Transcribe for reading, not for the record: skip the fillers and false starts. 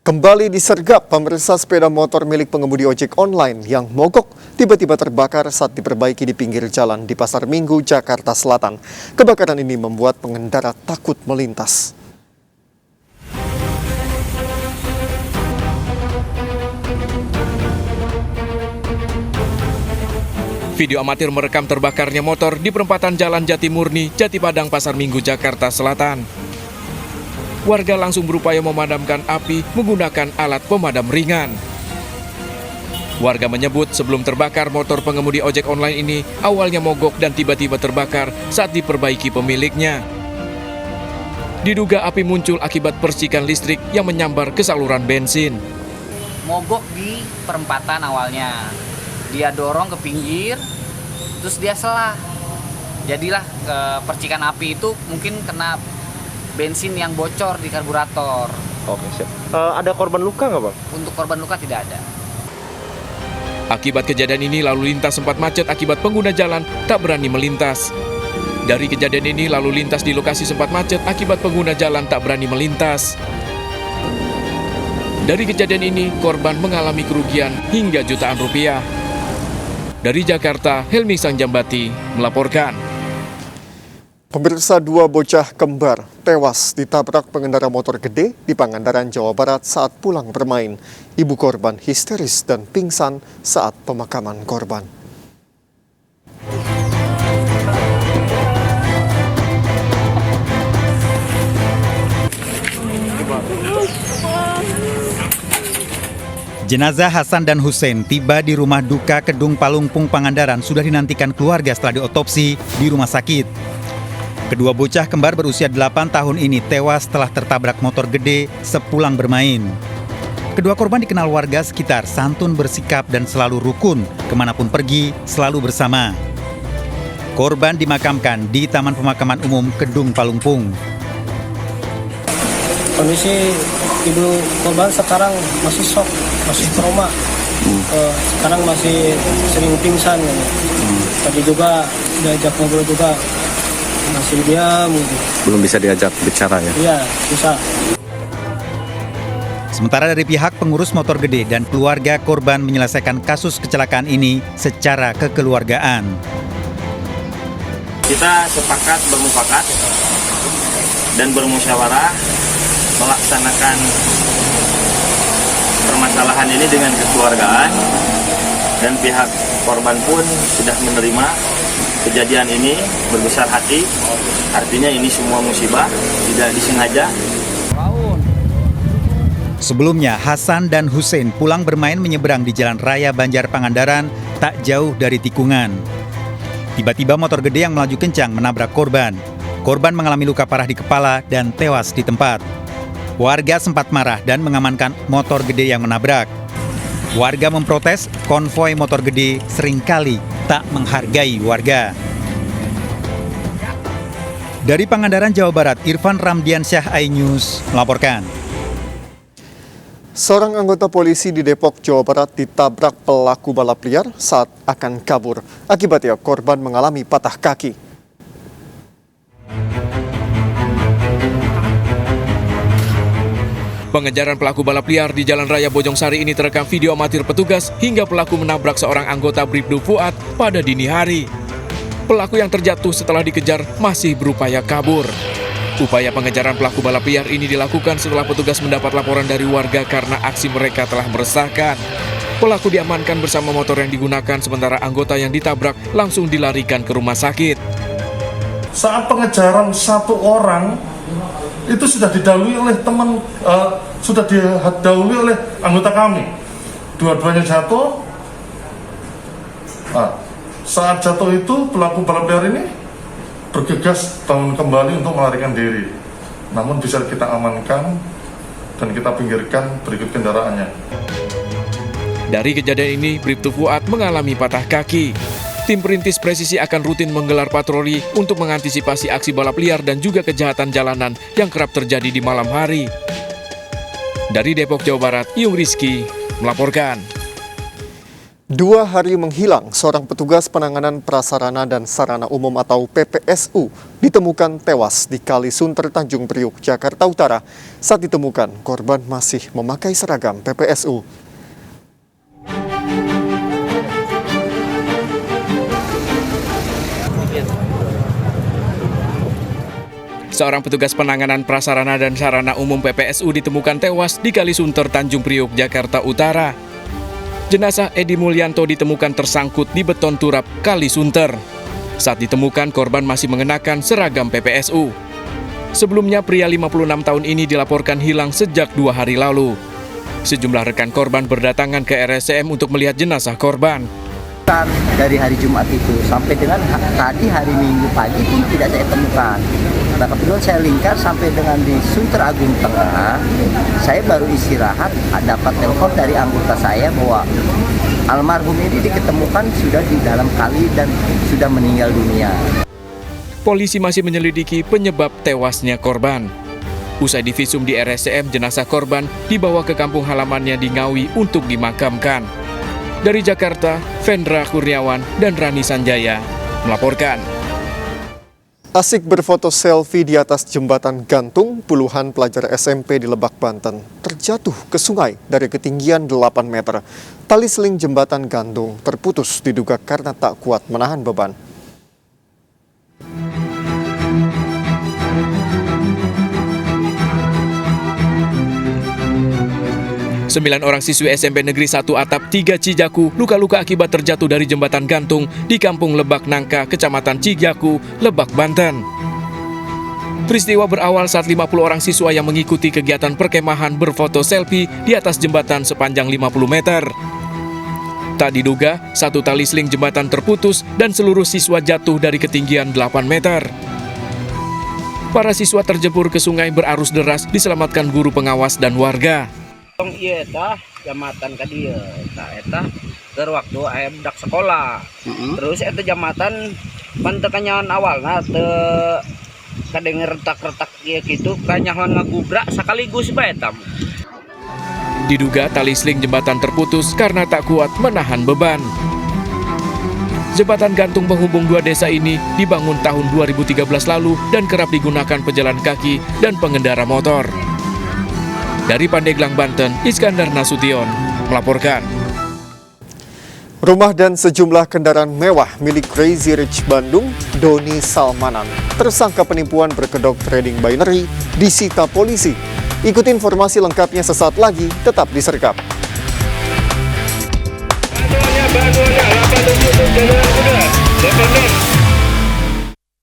Kembali disergap pemirsa, sepeda motor milik pengemudi ojek online yang mogok tiba-tiba terbakar saat diperbaiki di pinggir jalan di Pasar Minggu, Jakarta Selatan. Kebakaran ini membuat pengendara takut melintas. Video amatir merekam terbakarnya motor di perempatan Jalan Jatimurni, Jati Padang, Pasar Minggu, Jakarta Selatan. Warga langsung berupaya memadamkan api menggunakan alat pemadam ringan. Warga menyebut sebelum terbakar, motor pengemudi ojek online ini awalnya mogok dan tiba-tiba terbakar saat diperbaiki pemiliknya. Diduga api muncul akibat percikan listrik yang menyambar ke saluran bensin. Mogok di perempatan awalnya. Dia dorong ke pinggir, terus dia selah. Jadilah percikan api itu mungkin kena bensin yang bocor di karburator. Oke, siap. Ada korban luka nggak, Bang? Untuk korban luka tidak ada. Akibat kejadian ini, lalu lintas sempat macet akibat pengguna jalan tak berani melintas. Dari kejadian ini, lalu lintas di lokasi sempat macet akibat pengguna jalan tak berani melintas. Dari kejadian ini, korban mengalami kerugian hingga jutaan rupiah. Dari Jakarta, Helmi Sangjambati melaporkan. Pemirsa, dua bocah kembar tewas ditabrak pengendara motor gede di Pangandaran, Jawa Barat saat pulang bermain. Ibu korban histeris dan pingsan saat pemakaman korban. Jenazah Hasan dan Hussein tiba di rumah duka Kedung Palungpung, Pangandaran sudah dinantikan keluarga setelah diotopsi di rumah sakit. Kedua bocah kembar berusia 8 tahun ini tewas setelah tertabrak motor gede sepulang bermain. Kedua korban dikenal warga sekitar santun bersikap dan selalu rukun, kemanapun pergi selalu bersama. Korban dimakamkan di Taman Pemakaman Umum Kedung Palungpung. Kondisi ibu korban sekarang masih shock, masih trauma. Sekarang masih sering pingsan. Tadi juga diajak ngobrol juga masih diam. Belum bisa diajak bicara ya? Iya, bisa. Sementara dari pihak pengurus motor gede dan keluarga korban menyelesaikan kasus kecelakaan ini secara kekeluargaan. Kita sepakat bermufakat dan bermusyawarah melaksanakan permasalahan ini dengan kekeluargaan, dan pihak korban pun sudah menerima kejadian ini berbesar hati. Artinya ini semua musibah, tidak disengaja. Sebelumnya, Hasan dan Hussein pulang bermain menyeberang di Jalan Raya Banjar Pangandaran tak jauh dari tikungan. Tiba-tiba motor gede yang melaju kencang menabrak korban. Korban mengalami luka parah di kepala dan tewas di tempat. Warga sempat marah dan mengamankan motor gede yang menabrak. Warga memprotes konvoi motor gede seringkali tak menghargai warga. Dari Pangandaran, Jawa Barat, Irfan Ramdiansyah, iNews melaporkan. Seorang anggota polisi di Depok, Jawa Barat ditabrak pelaku balap liar saat akan kabur. Akibatnya korban mengalami patah kaki. Pengejaran pelaku balap liar di Jalan Raya Bojongsari ini terekam video amatir petugas hingga pelaku menabrak seorang anggota Bribdu Fuad pada dini hari. Pelaku yang terjatuh setelah dikejar masih berupaya kabur. Upaya pengejaran pelaku balap liar ini dilakukan setelah petugas mendapat laporan dari warga karena aksi mereka telah meresahkan. Pelaku diamankan bersama motor yang digunakan, sementara anggota yang ditabrak langsung dilarikan ke rumah sakit. Saat pengejaran satu orang, itu sudah didahului oleh oleh anggota kami. Dua-duanya jatuh. Nah, saat jatuh itu pelaku balap liar ini bergegas bangun kembali untuk melarikan diri. Namun bisa kita amankan dan kita pinggirkan berikut kendaraannya. Dari kejadian ini, Bribtu Fuad mengalami patah kaki. Tim Perintis Presisi akan rutin menggelar patroli untuk mengantisipasi aksi balap liar dan juga kejahatan jalanan yang kerap terjadi di malam hari. Dari Depok, Jawa Barat, Yung Rizky melaporkan. 2 hari menghilang, seorang petugas penanganan prasarana dan sarana umum atau PPSU ditemukan tewas di Kali Sunter, Tanjung Priok, Jakarta Utara. Saat ditemukan, korban masih memakai seragam PPSU. Seorang petugas penanganan prasarana dan sarana umum PPSU ditemukan tewas di Kali Sunter, Tanjung Priok, Jakarta Utara. Jenazah Edi Mulyanto ditemukan tersangkut di beton turap Kali Sunter. Saat ditemukan, korban masih mengenakan seragam PPSU. Sebelumnya, pria 56 tahun ini dilaporkan hilang sejak 2 hari lalu. Sejumlah rekan korban berdatangan ke RSCM untuk melihat jenazah korban. Dari hari Jumat itu sampai dengan tadi hari Minggu pagi pun tidak saya temukan. Nah, kebetulan saya lingkar sampai dengan di Sunter Agung Tengah. Saya baru istirahat, dapat telepon dari anggota saya bahwa almarhum ini diketemukan sudah di dalam kali dan sudah meninggal dunia. Polisi masih menyelidiki penyebab tewasnya korban. Usai divisum di RSCM, jenazah korban dibawa ke kampung halamannya di Ngawi untuk dimakamkan. Dari Jakarta, Vendra Kurniawan dan Rani Sanjaya melaporkan. Asik berfoto selfie di atas jembatan gantung, puluhan pelajar SMP di Lebak, Banten terjatuh ke sungai dari ketinggian 8 meter. Tali seling jembatan gantung terputus diduga karena tak kuat menahan beban. 9 orang siswi SMP Negeri 1 Atap 3 Cijaku luka-luka akibat terjatuh dari jembatan gantung di Kampung Lebak Nangka, Kecamatan Cijaku, Lebak, Banten. Peristiwa berawal saat 50 orang siswa yang mengikuti kegiatan perkemahan berfoto selfie di atas jembatan sepanjang 50 meter. Tak diduga, satu tali seling jembatan terputus dan seluruh siswa jatuh dari ketinggian 8 meter. Para siswa terjebur ke sungai berarus deras diselamatkan guru pengawas dan warga. Iya tah jamatan ka dieu tah eta keur waktu aya budak sekolah. Terus eta jamatan pan teu kanyawan awalna teu kadenger retak-retak ieu kitu kanyawan ngagubrak sakaligus bae eta. Diduga tali seling jembatan terputus karena tak kuat menahan beban. Jembatan gantung penghubung dua desa ini dibangun tahun 2013 lalu dan kerap digunakan pejalan kaki dan pengendara motor. Dari Pandeglang, Banten, Iskandar Nasution melaporkan. Rumah dan sejumlah kendaraan mewah milik Crazy Rich Bandung, Doni Salmanan, tersangka penipuan berkedok trading binary, disita polisi. Ikuti informasi lengkapnya sesaat lagi, tetap di Sergap. Bantuannya 87 Jalan Kuda,